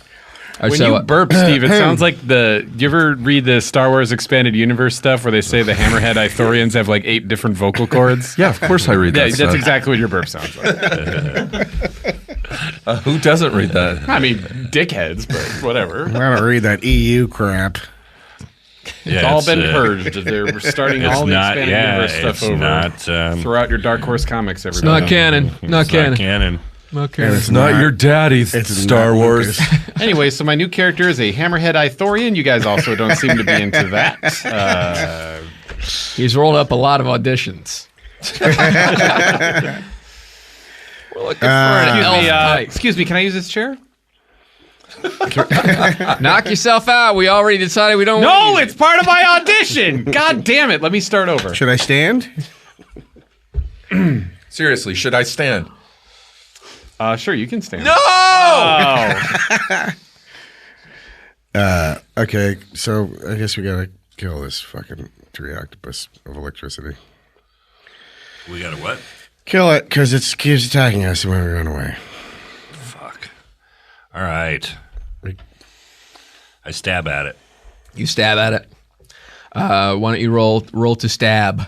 When you burp, Steve, it sounds like you ever read the Star Wars Expanded Universe stuff where they say the Hammerhead Ithorians have like 8 different vocal cords? Yeah, of course I read that Yeah, stuff. that's exactly what your burp sounds like. Who doesn't read that? I mean, dickheads, but whatever. I don't read that EU crap. Yeah, It's all it's, been purged. They're starting It's all the not. Expanded Yeah, Universe it's stuff over. not. Throw out your Dark Horse comics, It's everybody. not canon. Not It's canon. not canon. Not And canon. it's Not your daddy's It's Star not Wars. Lucas. Anyway, so my new character is a Hammerhead Ithorian. You guys also don't seem to be into that. He's rolled up a lot of auditions. We're looking for an elf type. Excuse me, can I use this chair? Knock yourself out. We already decided we don't. No, want you. it's part of my audition. God damn it. Let me start over. Should I stand? Seriously, should I stand? Sure, you can stand. No! Oh. Okay, so I guess we gotta kill this fucking tree octopus of electricity. We got a what? Kill it, because it keeps attacking us when we run away. Fuck. All right. I stab at it. You stab at it. Why don't you roll to stab?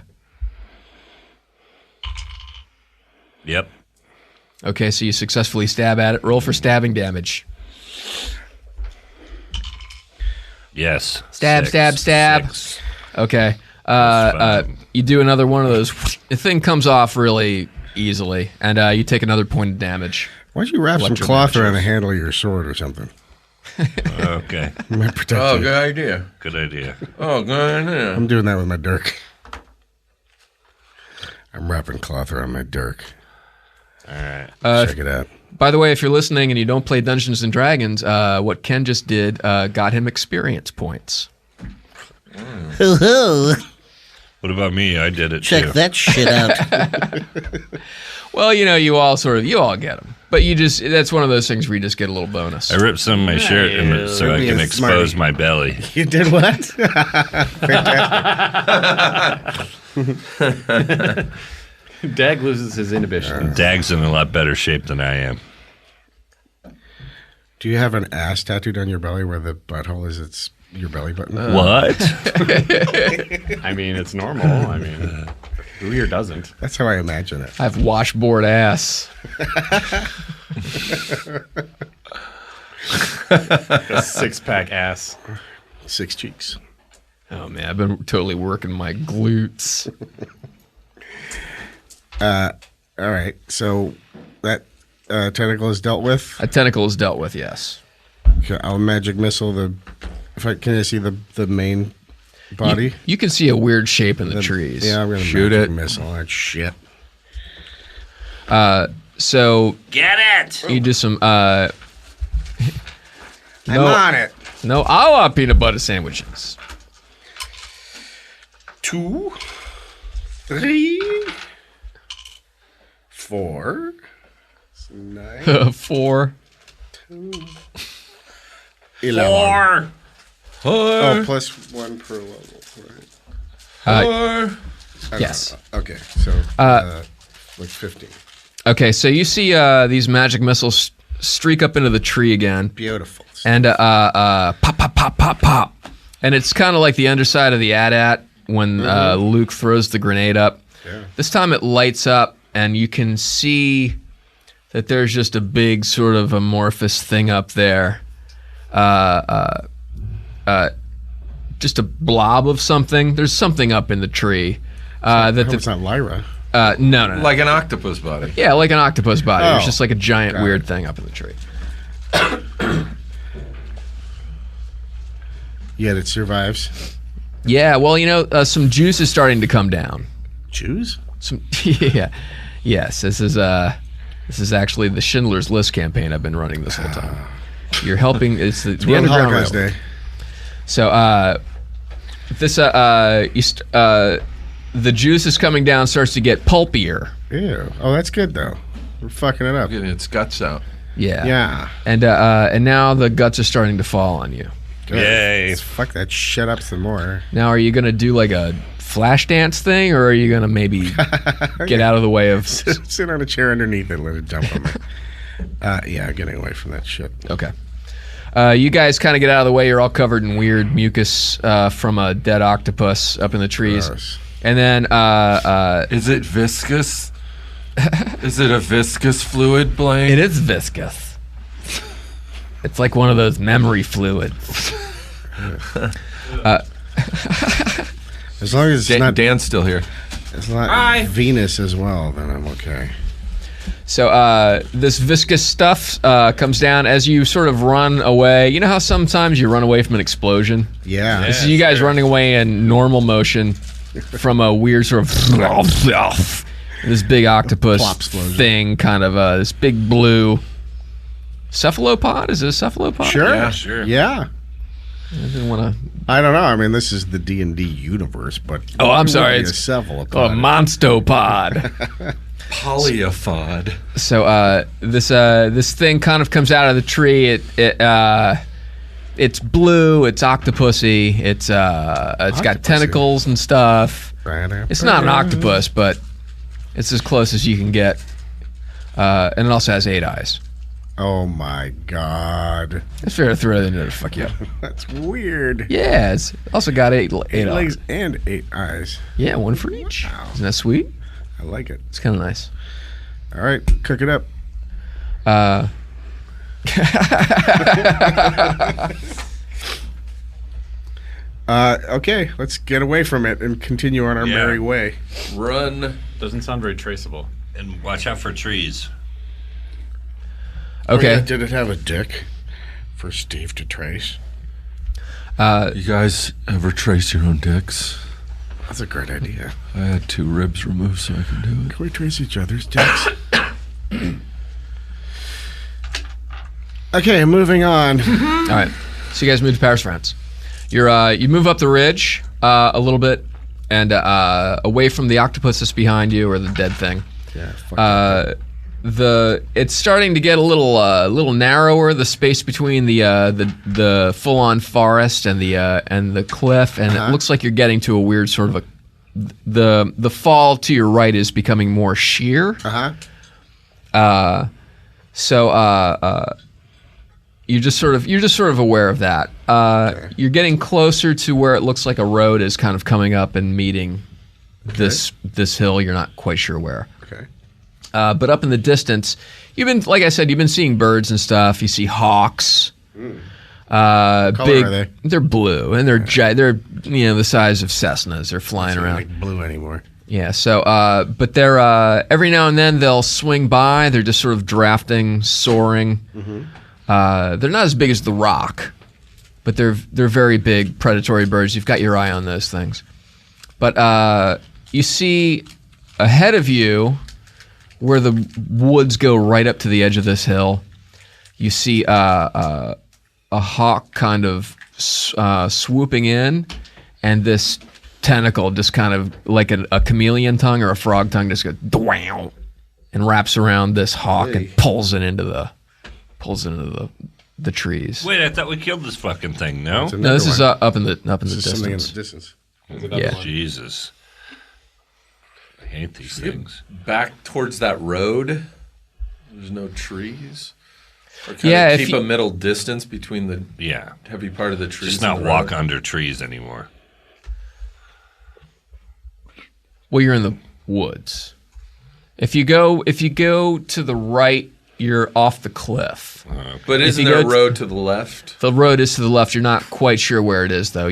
Yep. Okay, so you successfully stab at it. Roll for stabbing damage. Yes. Stab, stab, stab. 6. Okay. fine. You do another one of those. The thing comes off really easily, and you take another point of damage. Why don't you wrap some Electro cloth matches. around the handle of your sword or something? Okay. It might protect Oh, you. good idea. Good idea. Oh, good idea. I'm doing that with my dirk. I'm wrapping cloth around my dirk. All right. Check it out. By the way, if you're listening and you don't play Dungeons and Dragons, what Ken just did got him experience points. Hoo-hoo. What about me? I did it Check too. that shit out. Well, you all get them, but that's one of those things where you just get a little bonus. I ripped some of my shirt so I Be can a expose smarty. my belly. You did what? Dag loses his inhibition. Dag's in a lot better shape than I am. Do you have an ass tattooed on your belly where the butthole is its your belly button? What? I mean, it's normal. I mean, who here doesn't? That's how I imagine it. I have washboard ass. A 6-pack ass. 6 cheeks. Oh man, I've been totally working my glutes. All right, so that tentacle is dealt with. A tentacle is dealt with, yes. Okay, I'll magic missile the. Can I see the main body? You can see a weird shape in the trees. Yeah, I'm gonna Shoot magic it. missile that shit. So Get it! you do some. I'm on it. No, I want peanut butter sandwiches. 2, 3, 4, 9, 4. 11. Oh, plus 1 per level. Right. Yes. Okay, so like 15. Okay, so you see these magic missiles streak up into the tree again. Beautiful. And pop, pop, pop, pop, pop. And it's kind of like the underside of the AT-AT when Luke throws the grenade up. Yeah. This time it lights up, and you can see that there's just a big sort of amorphous thing up there. Just a blob of something. There's something up in the tree. It's not Lyra. No. Like an octopus body. Yeah, like an octopus body. Oh, It's just like a giant got weird it. thing up in the tree. Yet it survives. Yeah, well, some juice is starting to come down. Jews? Some yeah, yes. This is actually the Schindler's List campaign I've been running this whole time. You're helping. It's the World underground Holocaust railroad. Day. So the juice is coming down, starts to get pulpier. Ew. Oh, that's good though. We're fucking it up. Getting its guts out. Yeah. Yeah. And now the guts are starting to fall on you. Good. Yay. Let's fuck that shit up some more. Now, are you gonna do like a flash dance thing, or are you gonna maybe get out of the way of? Sit on a chair underneath it and let it jump on me. Yeah, getting away from that shit. Okay. You guys kind of get out of the way. You're all covered in weird mucus from a dead octopus up in the trees. Gross. And then Is it viscous? Is it a viscous fluid, Blaine? it is viscous. It's like one of those memory fluids. As long as it's not Dan's still here. it's not Venus as well, then I'm okay. So this viscous stuff comes down as you sort of run away. You know how sometimes you run away from an explosion? Yeah. This is you guys running away in normal motion from a weird sort of this big octopus Plop-splosion. thing, kind of this big blue cephalopod. Is it a cephalopod? Sure. Yeah, sure. Yeah. I didn't want to. I don't know. I mean, this is the D&D universe, but Oh, I'm sorry, It would be it's- a cephalopod. Oh, monstopod. Polyphod. So this thing kind of comes out of the tree. It's blue. It's octopusy. It's got Octopusy. tentacles and stuff. It's not an octopus, but it's as close as you can get. And it also has 8 eyes. Oh my god, It's fair to throw it in there to fuck you up. that's weird. Yeah, it's also got 8 8 eyes. legs and 8 eyes. Yeah, one for each. Isn't that sweet? I like it. It's kind of nice. All right, cook it up. Okay, let's get away from it and continue on our Yeah. merry way. Run. Doesn't sound very traceable. And watch out for trees. Okay. Oh, yeah, did it have a dick for Steve to trace? You guys ever trace your own dicks? That's a great idea. I had 2 ribs removed so I can do it. Can we trace each other's dicks? Okay, moving on. All right. So you guys move to Paris, France. You move up the ridge a little bit and away from the octopus that's behind you or the dead thing. Yeah, fuck It's starting to get a little narrower, the space between the full on forest and the cliff, and it looks like you're getting to a weird sort of the fall to your right is becoming more sheer. So you're just sort of aware of that. You're getting closer to where it looks like a road is kind of coming up and meeting this hill. You're not quite sure where. Okay. But up in the distance, like I said, you've been seeing birds and stuff. You see hawks. Color Big. are they? They're blue and they're they're the size of Cessnas. They're flying Not around. like blue anymore. Yeah. So, but they're every now and then they'll swing by. They're just sort of drafting, soaring. They're not as big as the rock, but they're very big predatory birds. You've got your eye on those things. But you see ahead of you where the woods go right up to the edge of this hill, you see a hawk kind of swooping in, and this tentacle just kind of like a chameleon tongue or a frog tongue just goes dwow, and wraps around this hawk and pulls it into the trees. Wait, I thought we killed this fucking thing. No. No, this is up in the This is something in distance. the distance. Yeah. Jesus. I hate these things. Back towards that road, there's no trees. Or kind Yeah, of if keep you- a middle distance between the Yeah. heavy part of the trees. Just and not the walk road. under trees anymore. Well, you're in the woods. If you go to the right, you're off the cliff. But If isn't you there a go road to the left? The road is to the left. You're not quite sure where it is, though.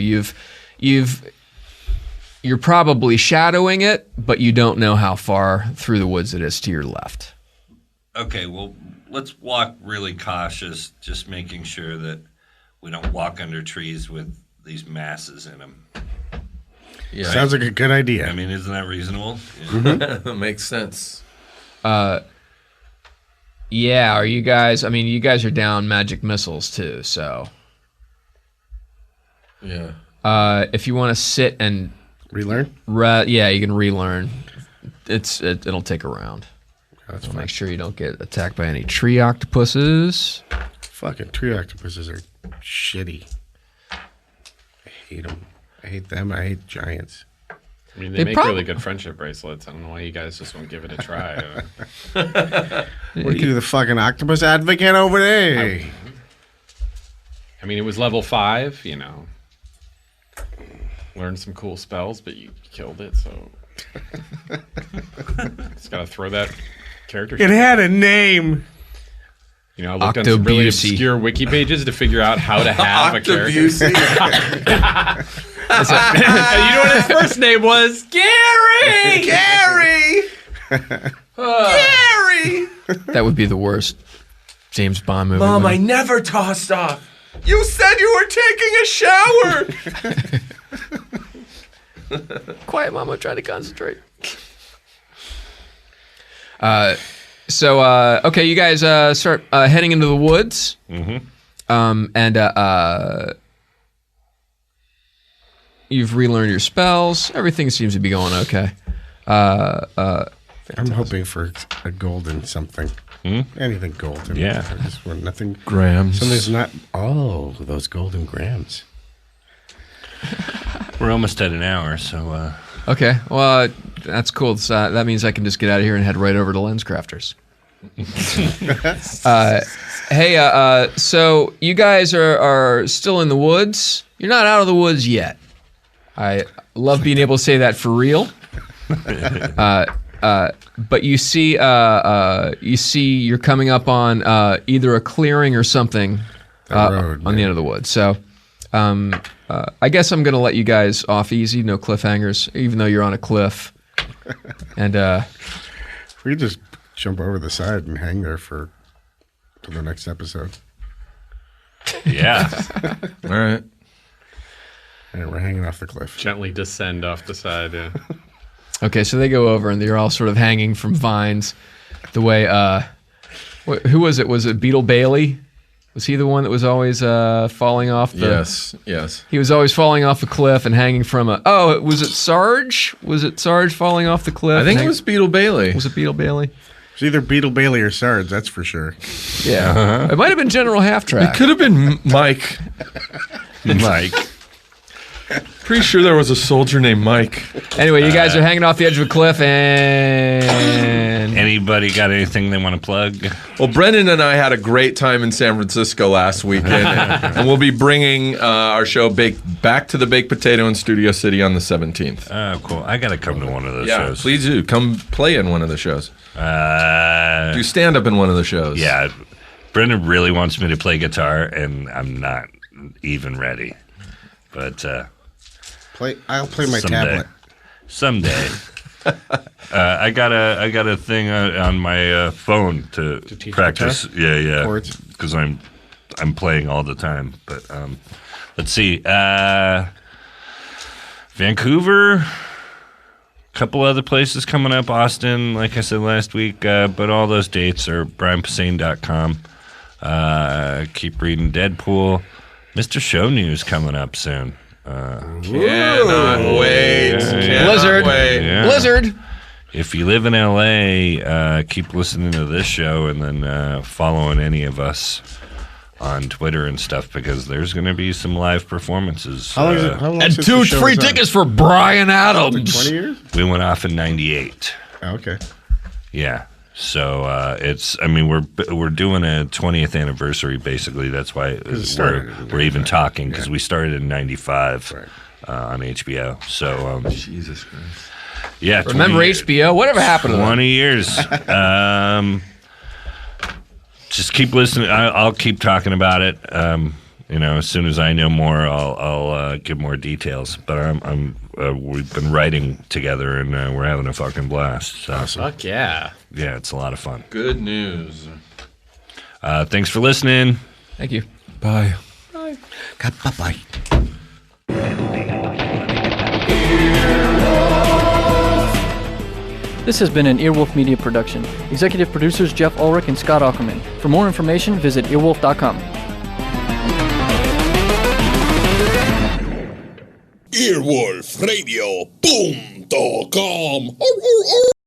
You're probably shadowing it, but you don't know how far through the woods it is to your left. Okay, well, let's walk really cautious, just making sure that we don't walk under trees with these masses in them. Yeah, Sounds like a good idea. I mean, isn't that reasonable? Yeah. makes sense. Yeah, are you guys... I mean, you guys are down magic missiles, too, so... Yeah. If you want to sit and... Relearn? yeah, you can relearn. It'll take a round. That's So fine. make sure you don't get attacked by any tree octopuses. Fucking tree octopuses are shitty. I hate them. I hate them. I hate giants. I mean, They they make prob- really good friendship bracelets. I don't know why you guys just won't give it a try. What are you, the fucking octopus advocate over there? I mean, it was level 5, you know. Learned some cool spells, but you killed it, so... Just gotta throw that character It had a name. You know, I looked on some really Octobusy. obscure wiki pages to figure out how to have a character. Octobusy. And you know what his first name was? Gary! Gary! Gary! That would be the worst James Bond movie. Mom, I wouldn't never tossed off. You said you were taking a shower. it? Quiet, Mom. I'm trying to concentrate. Okay, you guys start heading into the woods. Mm-hmm. You've relearned your spells. Everything seems to be going okay. I'm hoping for a golden something. Anything golden. Yeah. I just want nothing. Grams. Something's not. Oh, those golden grams. We're almost at an hour, so Okay, well, that's cool. So, that means I can just get out of here and head right over to LensCrafters. So you guys are still in the woods. You're not out of the woods yet. I love being able to say that for real. But you see you're coming up on either a clearing or something road, on the end of the woods. So I guess I'm going to let you guys off easy, no cliffhangers, even though you're on a cliff. And We could just jump over the side and hang there for the next episode. yeah. All right. And we're hanging off the cliff. Gently descend off the side, yeah. okay, so they go over and they're all sort of hanging from vines. The way who was it? Was it Beetle Bailey? Was he the one that was always falling off the... Yes. He was always falling off a cliff and hanging from a... Oh, was it Sarge? Was it Sarge falling off the cliff? I think it was Beetle Bailey. Was it Beetle Bailey? It's either Beetle Bailey or Sarge, that's for sure. Yeah. It might have been General Half Track. It could have been Mike. Mike. Pretty sure there was a soldier named Mike. Anyway, you guys are hanging off the edge of a cliff and... Anybody got anything they want to plug? Well, Brendan and I had a great time in San Francisco last weekend, and we'll be bringing our show back to the Baked Potato in Studio City on the 17th. Oh, cool. I got to come to one of those Yeah, shows. please do. Come play in one of the shows. Do stand up in one of the shows. Yeah. Brendan really wants me to play guitar, and I'm not even ready. But I'll play my tablet. Someday. I got a thing on my phone to teach practice. Yeah. Chords? Because I'm playing all the time. But let's see. Vancouver, couple other places coming up. Austin, like I said last week, but all those dates are brianposehn.com. Keep reading Deadpool. Mr. Show News coming up soon. Cannot wait. Blizzard. Yeah. Blizzard. If you live in LA, keep listening to this show and then following any of us on Twitter and stuff because there's going to be some live performances. How long is it? How long And since the 2 show free was on? tickets for Brian Like Adams. 20 years? We went off in '98. Oh, okay. Yeah. So we're doing a 20th anniversary basically. That's why we're even talking because we started in '95 on HBO. So Jesus Christ. yeah, Remember 20 HBO? Whatever happened to them? 20 years. Just keep listening. I'll keep talking about it. As soon as I know more, I'll give more details. But we've been writing together, and we're having a fucking blast. So, Fuck yeah. yeah, it's a lot of fun. Good news. Thanks for listening. Thank you. Bye. Bye-bye. This has been an Earwolf Media production. Executive producers Jeff Ulrich and Scott Ackerman. For more information, visit earwolf.com. Earwolfradio.com